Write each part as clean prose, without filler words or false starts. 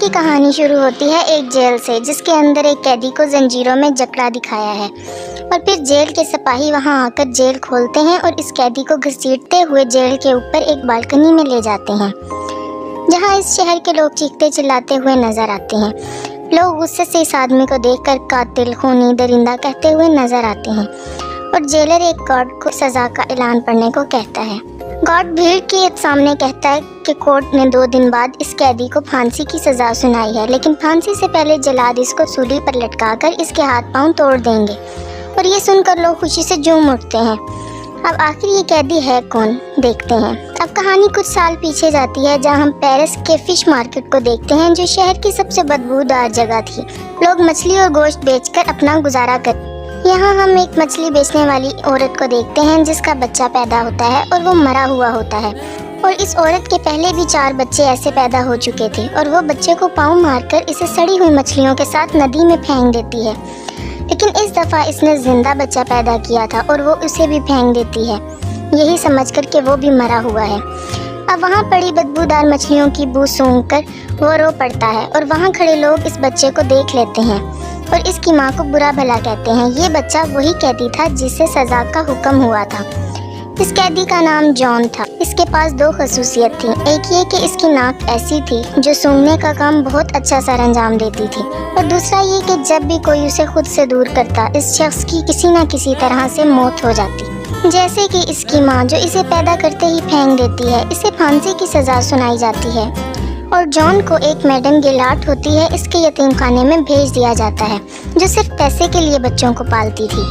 کی کہانی شروع ہوتی ہے ایک جیل سے، جس کے اندر ایک قیدی کو زنجیروں میں جکڑا دکھایا ہے، اور پھر جیل کے سپاہی وہاں آ کر جیل کھولتے ہیں اور اس قیدی کو گھسیٹتے ہوئے جیل کے اوپر ایک بالکنی میں لے جاتے ہیں، جہاں اس شہر کے لوگ چیختے چلاتے ہوئے نظر آتے ہیں۔ لوگ غصے سے اس آدمی کو دیکھ کر قاتل، خونی، درندہ کہتے ہوئے نظر آتے ہیں، اور جیلر ایک گارڈ کو سزا کا اعلان پڑھنے کو کہتا ہے۔ گارڈ بھیڑ کے سامنے کہتا ہے کہ کورٹ نے 2 دن بعد اس قیدی کو پھانسی کی سزا سنائی ہے، لیکن پھانسی سے پہلے جلاد اس کو سولی پر لٹکا کر اس کے ہاتھ پاؤں توڑ دیں گے، اور یہ سن کر لوگ خوشی سے جھوم اٹھتے ہیں۔ اب آخر یہ قیدی ہے کون، دیکھتے ہیں۔ اب کہانی کچھ سال پیچھے جاتی ہے، جہاں ہم پیرس کے فش مارکیٹ کو دیکھتے ہیں، جو شہر کی سب سے بدبودار جگہ تھی۔ لوگ مچھلی اور گوشت بیچ کر اپنا گزارا کرتے۔ یہاں ہم ایک مچھلی بیچنے والی عورت کو دیکھتے ہیں جس کا بچہ پیدا ہوتا ہے اور وہ مرا ہوا ہوتا ہے، اور اس عورت کے پہلے بھی 4 بچے ایسے پیدا ہو چکے تھے، اور وہ بچے کو پاؤں مار کر اسے سڑی ہوئی مچھلیوں کے ساتھ ندی میں پھینک دیتی ہے، لیکن اس دفعہ اس نے زندہ بچہ پیدا کیا تھا اور وہ اسے بھی پھینک دیتی ہے، یہی سمجھ کر کہ وہ بھی مرا ہوا ہے۔ اب وہاں پڑی بدبودار مچھلیوں کی بو سونگھ کر وہ رو پڑتا ہے، اور وہاں کھڑے لوگ اس بچے کو دیکھ لیتے ہیں اور اس کی ماں کو برا بھلا کہتے ہیں۔ یہ بچہ وہی قیدی تھا جسے سزا کا حکم ہوا تھا۔ اس قیدی کا نام جان تھا۔ اس کے پاس 2 خصوصیت تھیں، ایک یہ کہ اس کی ناک ایسی تھی جو سونگھنے کا کام بہت اچھا سر انجام دیتی تھی، اور دوسرا یہ کہ جب بھی کوئی اسے خود سے دور کرتا، اس شخص کی کسی نہ کسی طرح سے موت ہو جاتی، جیسے کہ اس کی ماں جو اسے پیدا کرتے ہی پھینک دیتی ہے۔ اسے پھانسی کی سزا سنائی جاتی ہے، اور جان کو ایک میڈم گیلاٹ ہوتی ہے، اس کے یتیم خانے میں بھیج دیا جاتا ہے، جو صرف پیسے کے لیے بچوں کو پالتی تھی۔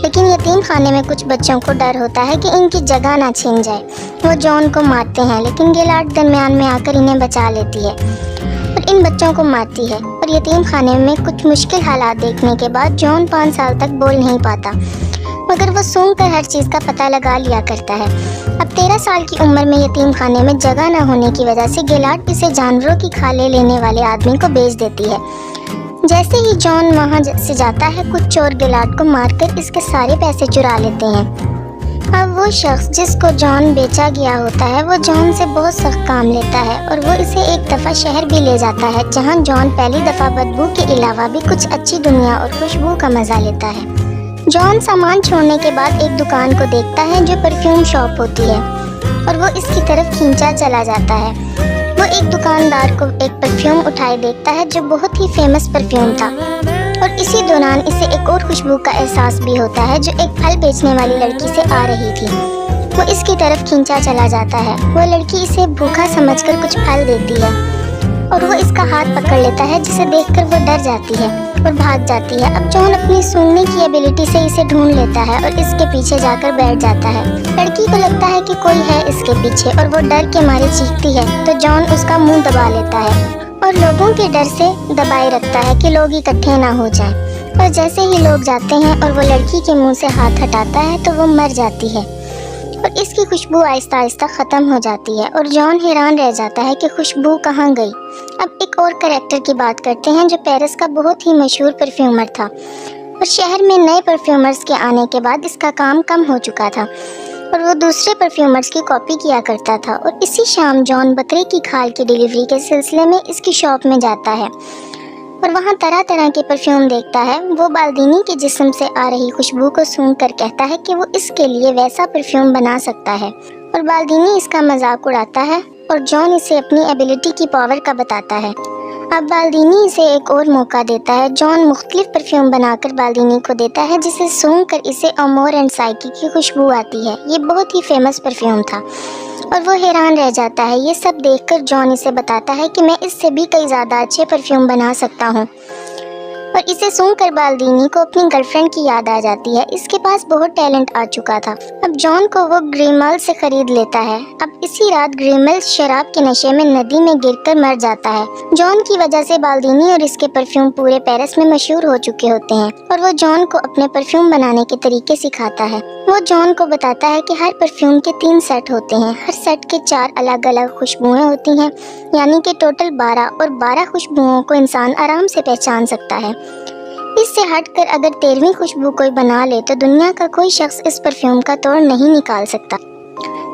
لیکن یتیم خانے میں کچھ بچوں کو ڈر ہوتا ہے کہ ان کی جگہ نہ چھن جائے۔ وہ جان کو مارتے ہیں، لیکن گیلاٹ درمیان میں آ کر انہیں بچا لیتی ہے اور ان بچوں کو مارتی ہے، اور یتیم خانے میں کچھ مشکل حالات دیکھنے کے بعد جان 5 سال تک بول نہیں پاتا، مگر وہ سونگ کر ہر چیز کا پتہ لگا لیا کرتا ہے۔ اب 13 سال کی عمر میں یتیم خانے میں جگہ نہ ہونے کی وجہ سے گیلاٹ اسے جانوروں کی کھالیں لینے والے آدمی کو بیچ دیتی ہے۔ جیسے ہی جان وہاں سے جاتا ہے، کچھ چور گیلاٹ کو مار کر اس کے سارے پیسے چرا لیتے ہیں۔ اب وہ شخص جس کو جان بیچا گیا ہوتا ہے، وہ جان سے بہت سخت کام لیتا ہے، اور وہ اسے ایک دفعہ شہر بھی لے جاتا ہے، جہاں جان پہلی دفعہ بدبو کے علاوہ بھی کچھ اچھی دنیا اور خوشبو کا مزہ لیتا ہے۔ جان سامان چھوڑنے کے بعد ایک دکان کو دیکھتا ہے جو پرفیوم شاپ ہوتی ہے، اور وہ اس کی طرف کھینچا چلا جاتا ہے۔ وہ ایک دکاندار کو ایک پرفیوم اٹھائے دیکھتا ہے جو بہت ہی فیمس پرفیوم تھا، اور اسی دوران اسے ایک اور خوشبو کا احساس بھی ہوتا ہے جو ایک پھل بیچنے والی لڑکی سے آ رہی تھی۔ وہ اس کی طرف کھینچا چلا جاتا ہے۔ وہ لڑکی اسے بھوکا سمجھ کر کچھ پھل دیتی ہے، اور وہ اس کا ہاتھ پکڑ لیتا ہے، جسے دیکھ کر وہ ڈر جاتی ہے اور بھاگ جاتی ہے۔ اب جان اپنی سونگنے کی ایبلٹی سے اسے ڈھونڈ لیتا ہے اور اس کے پیچھے جا کر بیٹھ جاتا ہے۔ لڑکی کو لگتا ہے کہ کوئی ہے اس کے پیچھے، اور وہ ڈر کے مارے چیختی ہے، تو جان اس کا منہ دبا لیتا ہے اور لوگوں کے ڈر سے دبائے رکھتا ہے کہ لوگ اکٹھے نہ ہو جائیں، اور جیسے ہی لوگ جاتے ہیں اور وہ لڑکی کے منہ سے ہاتھ ہٹاتا ہے تو وہ مر جاتی ہے، اور اس کی خوشبو آہستہ آہستہ ختم ہو جاتی ہے، اور جان حیران رہ جاتا ہے کہ خوشبو کہاں گئی۔ اب ایک اور کریکٹر کی بات کرتے ہیں جو پیرس کا بہت ہی مشہور پرفیومر تھا، اور شہر میں نئے پرفیومرز کے آنے کے بعد اس کا کام کم ہو چکا تھا، اور وہ دوسرے پرفیومرز کی کاپی کیا کرتا تھا۔ اور اسی شام جان بکرے کی کھال کی ڈیلیوری کے سلسلے میں اس کی شاپ میں جاتا ہے، اور وہاں طرح طرح کے پرفیوم دیکھتا ہے۔ وہ بالدینی کے جسم سے آ رہی خوشبو کو سونگھ کر کہتا ہے کہ وہ اس کے لیے ویسا پرفیوم بنا سکتا ہے، اور بالدینی اس کا مذاق اڑاتا ہے، اور جان اسے اپنی ایبلٹی کی پاور کا بتاتا ہے۔ اب بالدینی اسے ایک اور موقع دیتا ہے۔ جان مختلف پرفیوم بنا کر بالدینی کو دیتا ہے، جسے سونگھ کر اسے امور اینڈ سائکی کی خوشبو آتی ہے۔ یہ بہت ہی فیمس پرفیوم تھا، اور وہ حیران رہ جاتا ہے۔ یہ سب دیکھ کر جان اسے بتاتا ہے کہ میں اس سے بھی کئی زیادہ اچھے پرفیوم بنا سکتا ہوں، اور اسے سونگھ کر بالدینی کو اپنی گرل فرینڈ کی یاد آ جاتی ہے۔ اس کے پاس بہت ٹیلنٹ آ چکا تھا۔ اب جان کو وہ گریمل سے خرید لیتا ہے۔ اب اسی رات گریمل شراب کے نشے میں ندی میں گر کر مر جاتا ہے۔ جان کی وجہ سے بالدینی اور اس کے پرفیوم پورے پیرس میں مشہور ہو چکے ہوتے ہیں، اور وہ جان کو اپنے پرفیوم بنانے کے طریقے سکھاتا ہے۔ وہ جان کو بتاتا ہے کہ ہر پرفیوم کے 3 سیٹ ہوتے ہیں، ہر سیٹ کے 4 الگ الگ خوشبوئیں ہوتی ہیں، یعنی کہ ٹوٹل 12، اور 12 خوشبوؤں کو انسان آرام سے پہچان سکتا ہے۔ اس سے ہٹ کر اگر 13ویں خوشبو کوئی بنا لے تو دنیا کا کوئی شخص اس پرفیوم کا توڑ نہیں نکال سکتا۔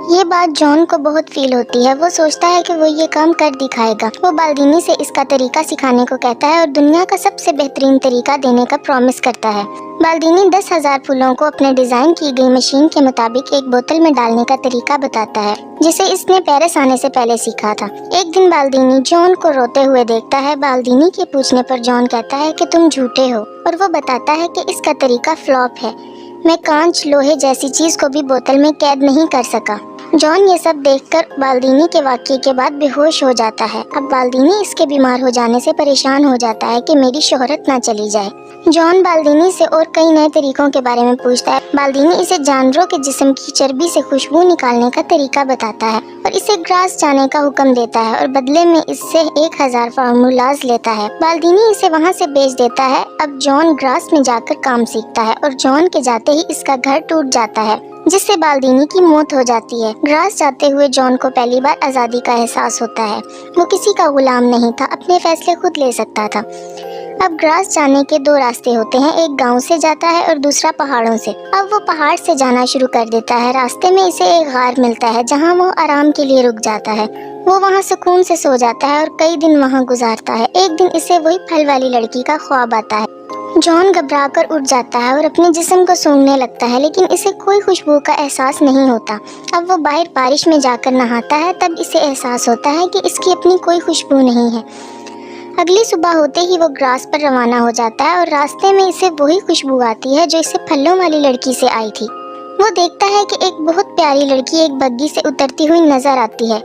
یہ بات جان کو بہت فیل ہوتی ہے۔ وہ سوچتا ہے کہ وہ یہ کام کر دکھائے گا۔ وہ بالدینی سے اس کا طریقہ سکھانے کو کہتا ہے اور دنیا کا سب سے بہترین طریقہ دینے کا پرومس کرتا ہے۔ بالدینی 10,000 پھولوں کو اپنے ڈیزائن کی گئی مشین کے مطابق ایک بوتل میں ڈالنے کا طریقہ بتاتا ہے، جسے اس نے پیرس آنے سے پہلے سیکھا تھا۔ ایک دن بالدینی جان کو روتے ہوئے دیکھتا ہے۔ بالدینی کے پوچھنے پر جان کہتا ہے کہ تم جھوٹے ہو، اور وہ بتاتا ہے کہ اس کا طریقہ فلاپ ہے۔ میں کانچ، لوہے جیسی چیز کو بھی بوتل میں قید نہیں کر سکا۔ جان یہ سب دیکھ کر بالدینی کے واقعے کے بعد بے ہوش ہو جاتا ہے۔ اب بالدینی اس کے بیمار ہو جانے سے پریشان ہو جاتا ہے کہ میری شہرت نہ چلی جائے۔ جان بالدینی سے اور کئی نئے طریقوں کے بارے میں پوچھتا ہے۔ بالدینی اسے جانوروں کے جسم کی چربی سے خوشبو نکالنے کا طریقہ بتاتا ہے اور اسے گراس جانے کا حکم دیتا ہے اور بدلے میں اس سے 1000 فارمولاز لیتا ہے۔ بالدینی اسے وہاں سے بھیج دیتا ہے۔ اب جان گراس میں جا کر کام سیکھتا ہے اور جان کے جاتے ہی اس کا گھر ٹوٹ جاتا ہے، جس سے بالدینی کی موت ہو جاتی ہے۔ گراس جاتے ہوئے جان کو پہلی بار آزادی کا احساس ہوتا ہے۔ وہ کسی کا غلام نہیں تھا، اپنے فیصلے خود لے سکتا تھا۔ اب گراس جانے کے 2 راستے ہوتے ہیں، ایک گاؤں سے جاتا ہے اور دوسرا پہاڑوں سے۔ اب وہ پہاڑ سے جانا شروع کر دیتا ہے۔ راستے میں اسے ایک غار ملتا ہے جہاں وہ آرام کے لیے رک جاتا ہے۔ وہ وہاں سکون سے سو جاتا ہے اور کئی دن وہاں گزارتا ہے۔ ایک دن اسے وہی پھل والی لڑکی کا خواب آتا ہے۔ جان گھبرا کر اٹھ جاتا ہے اور اپنے جسم کو سونگھنے لگتا ہے، لیکن اسے کوئی خوشبو کا احساس نہیں ہوتا۔ اب وہ باہر بارش میں جا کر نہاتا ہے، تب اسے احساس ہوتا ہے کہ اس کی اپنی کوئی خوشبو نہیں ہے۔ اگلی صبح ہوتے ہی وہ گراس پر روانہ ہو جاتا ہے اور راستے میں اسے وہی خوشبو آتی ہے جو اسے پھلوں والی لڑکی سے آئی تھی۔ وہ دیکھتا ہے کہ ایک بہت پیاری لڑکی ایک بگی سے اترتی ہوئی نظر آتی ہے،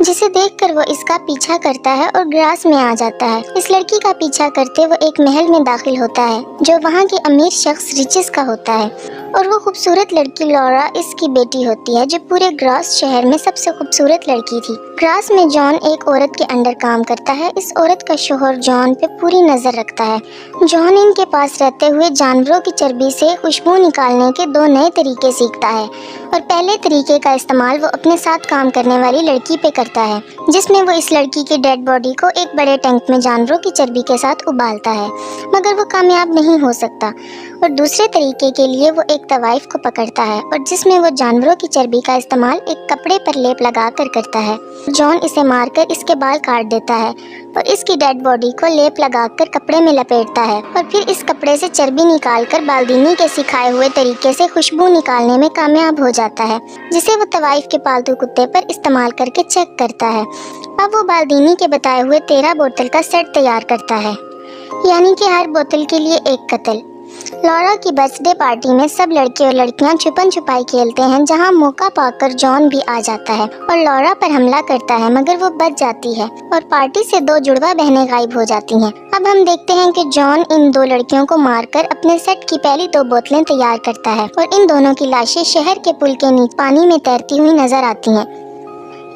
جسے دیکھ کر وہ اس کا پیچھا کرتا ہے اور گراس میں آ جاتا ہے۔ اس لڑکی کا پیچھا کرتے وہ ایک محل میں داخل ہوتا ہے جو وہاں کے امیر شخص ریچس کا ہوتا ہے، اور وہ خوبصورت لڑکی لورا اس کی بیٹی ہوتی ہے جو پورے گراس شہر میں سب سے خوبصورت لڑکی تھی۔ گراس میں جان ایک عورت کے انڈر کام کرتا ہے۔ اس عورت کا شوہر جان پہ پوری نظر رکھتا ہے۔ جان ان کے پاس رہتے ہوئے جانوروں کی چربی سے خوشبو نکالنے کے 2 نئے طریقے سیکھتا ہے، اور پہلے طریقے کا استعمال وہ اپنے ساتھ کام کرنے والی لڑکی پہ کرتا ہے، جس میں وہ اس لڑکی کی ڈیڈ باڈی کو ایک بڑے ٹینک میں جانوروں کی چربی کے ساتھ ابالتا ہے، مگر وہ کامیاب نہیں ہو سکتا۔ اور دوسرے طریقے کے لیے وہ ایک طوائف کو پکڑتا ہے اور جس میں وہ جانوروں کی چربی کا استعمال ایک کپڑے پر لیپ لگا کر کرتا ہے۔ جان اسے مار کر اس کے بال کاٹ دیتا ہے اور اس کی ڈیڈ باڈی کو لیپ لگا کر کپڑے میں لپیٹتا ہے، اور پھر اس کپڑے سے چربی نکال کر بالدینی کے سکھائے ہوئے طریقے سے خوشبو نکالنے میں کامیاب ہو جاتا ہے، جسے وہ طوائف کے پالتو کتے پر استعمال کر کے چیک کرتا ہے۔ اب وہ بالدینی کے بتائے ہوئے 13 بوتل کا سیٹ تیار کرتا ہے، یعنی کہ ہر بوتل کے لیے ایک قتل۔ لورا کی برتھ ڈے پارٹی میں سب لڑکے اور لڑکیاں چھپن چھپائی کھیلتے ہیں، جہاں موقع پا کر جان بھی آ جاتا ہے اور لورا پر حملہ کرتا ہے، مگر وہ بچ جاتی ہے اور پارٹی سے 2 جڑواں بہنیں غائب ہو جاتی ہیں۔ اب ہم دیکھتے ہیں کہ جان ان 2 لڑکیوں کو مار کر اپنے سیٹ کی پہلی 2 بوتلیں تیار کرتا ہے، اور ان دونوں کی لاشیں شہر کے پل کے نیچے پانی میں تیرتی ہوئی نظر آتی ہیں۔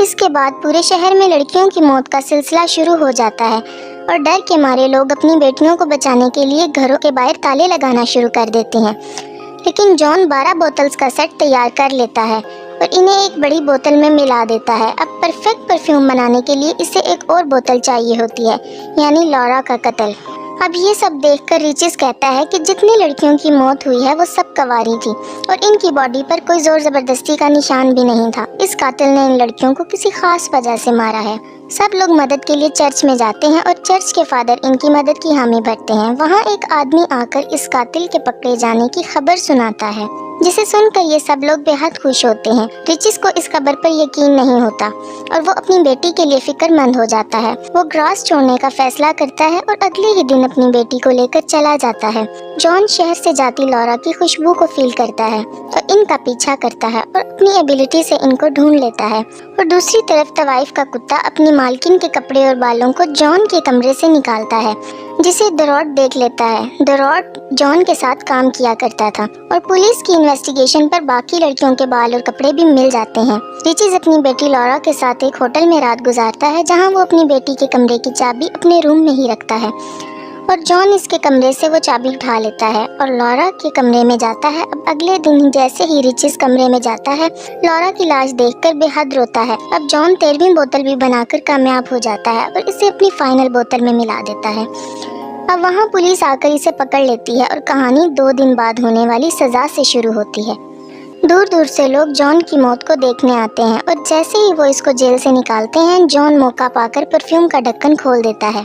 اس کے بعد پورے شہر میں لڑکیوں کی موت کا سلسلہ شروع ہو جاتا ہے، اور ڈر کے مارے لوگ اپنی بیٹیوں کو بچانے کے لیے گھروں کے باہر تالے لگانا شروع کر دیتے ہیں۔ لیکن جان 12 بوتلز کا سیٹ تیار کر لیتا ہے اور انہیں ایک بڑی بوتل میں ملا دیتا ہے۔ اب پرفیکٹ پرفیوم بنانے کے لیے اسے ایک اور بوتل چاہیے ہوتی ہے، یعنی لورا کا قتل۔ اب یہ سب دیکھ کر ریچس کہتا ہے کہ جتنی لڑکیوں کی موت ہوئی ہے وہ سب کنواری تھی، اور ان کی باڈی پر کوئی زور زبردستی کا نشان بھی نہیں تھا۔ اس قاتل نے ان لڑکیوں کو کسی خاص وجہ سے مارا ہے۔ سب لوگ مدد کے لیے چرچ میں جاتے ہیں اور چرچ کے فادر ان کی مدد کی حامی بھرتے ہیں۔ وہاں ایک آدمی آ کر اس قاتل کے پکڑے جانے کی خبر سناتا ہے، جسے سن کر یہ سب لوگ بے حد خوش ہوتے ہیں۔ ریچس کو اس خبر پر یقین نہیں ہوتا اور وہ اپنی بیٹی کے لیے فکر مند ہو جاتا ہے۔ وہ گراس چھوڑنے کا فیصلہ کرتا ہے اور اگلے ہی دن اپنی بیٹی کو لے کر چلا جاتا ہے۔ جان شہر سے جاتی لورا کی خوشبو کو فیل کرتا ہے اور ان کا پیچھا کرتا ہے اور اپنی ایبلٹی سے ان کو ڈھونڈ لیتا ہے، اور دوسری طرف طوائف کا کتا اپنی مالکن کے کپڑے اور بالوں کو جان کے کمرے سے نکالتا ہے، جسے دروٹ دیکھ لیتا ہے۔ دروٹ جان کے ساتھ کام کیا کرتا تھا، اور پولیس کی انویسٹیگیشن پر باقی لڑکیوں کے بال اور کپڑے بھی مل جاتے ہیں۔ ریچس اپنی بیٹی لورا کے ساتھ ایک ہوٹل میں رات گزارتا ہے، جہاں وہ اپنی بیٹی کے کمرے کی چابی اپنے روم میں ہی رکھتا ہے، اور جان اس کے کمرے سے وہ چابی اٹھا لیتا ہے اور لورا کے کمرے میں جاتا ہے۔ اب اگلے دن جیسے ہی ریچس کمرے میں جاتا ہے، لورا کی لاش دیکھ کر بے حد روتا ہے۔ اب جان 13ویں بوتل بھی بنا کر کامیاب ہو جاتا ہے اور اسے اپنی فائنل بوتل میں ملا دیتا ہے۔ اب وہاں پولیس آ کر اسے پکڑ لیتی ہے اور کہانی 2 دن بعد ہونے والی سزا سے شروع ہوتی ہے۔ دور دور سے لوگ جان کی موت کو دیکھنے آتے ہیں اور جیسے ہی وہ اس کو جیل سے نکالتے ہیں جان موقع پا کر پرفیوم کا ڈھکن کھول دیتا ہے۔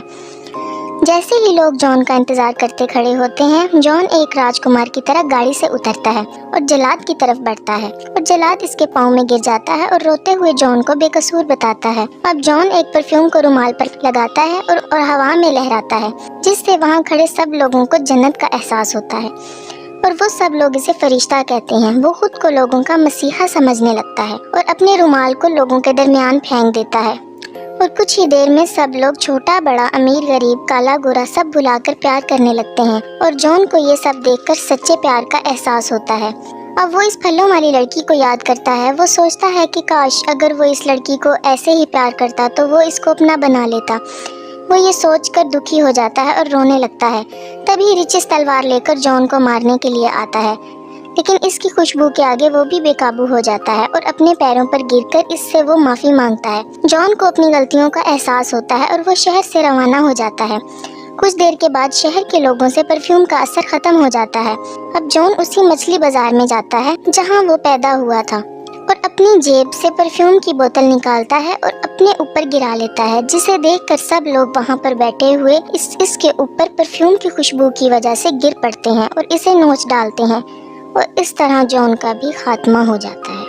جیسے ہی لوگ جان کا انتظار کرتے کھڑے ہوتے ہیں جان ایک راجکمار کی طرح گاڑی سے اترتا ہے اور جلاد کی طرف بڑھتا ہے اور جلاد اس کے پاؤں میں گر جاتا ہے اور روتے ہوئے جان کو بے قصور بتاتا ہے۔ اب جان ایک پرفیوم کو رومال پر لگاتا ہے اور ہوا میں لہراتا ہے جس سے وہاں کھڑے سب لوگوں کو جنت کا احساس ہوتا ہے اور وہ سب لوگ اسے فرشتہ کہتے ہیں۔ وہ خود کو لوگوں کا مسیحا سمجھنے لگتا ہے اور اپنے رومال کو لوگوں کے درمیان پھینک دیتا ہے اور کچھ ہی دیر میں سب لوگ چھوٹا بڑا امیر غریب کالا گورا سب بھلا کر پیار کرنے لگتے ہیں اور جان کو یہ سب دیکھ کر سچے پیار کا احساس ہوتا ہے۔ اب وہ اس پھلوں والی لڑکی کو یاد کرتا ہے۔ وہ سوچتا ہے کہ کاش اگر وہ اس لڑکی کو ایسے ہی پیار کرتا تو وہ اس کو اپنا بنا لیتا۔ وہ یہ سوچ کر دکھی ہو جاتا ہے اور رونے لگتا ہے۔ تبھی ریچس تلوار لے کر جان کو مارنے کے لیے آتا ہے لیکن اس کی خوشبو کے آگے وہ بھی بے قابو ہو جاتا ہے اور اپنے پیروں پر گر کر اس سے وہ معافی مانگتا ہے۔ جان کو اپنی غلطیوں کا احساس ہوتا ہے اور وہ شہر سے روانہ ہو جاتا ہے۔ کچھ دیر کے بعد شہر کے لوگوں سے پرفیوم کا اثر ختم ہو جاتا ہے۔ اب جان اسی مچھلی بازار میں جاتا ہے جہاں وہ پیدا ہوا تھا اور اپنی جیب سے پرفیوم کی بوتل نکالتا ہے اور اپنے اوپر گرا لیتا ہے جسے دیکھ کر سب لوگ وہاں پر بیٹھے ہوئے اس کے اوپر پرفیوم کی خوشبو کی وجہ سے گر پڑتے ہیں اور اسے نوچ ڈالتے ہیں اور اس طرح جان کا بھی خاتمہ ہو جاتا ہے۔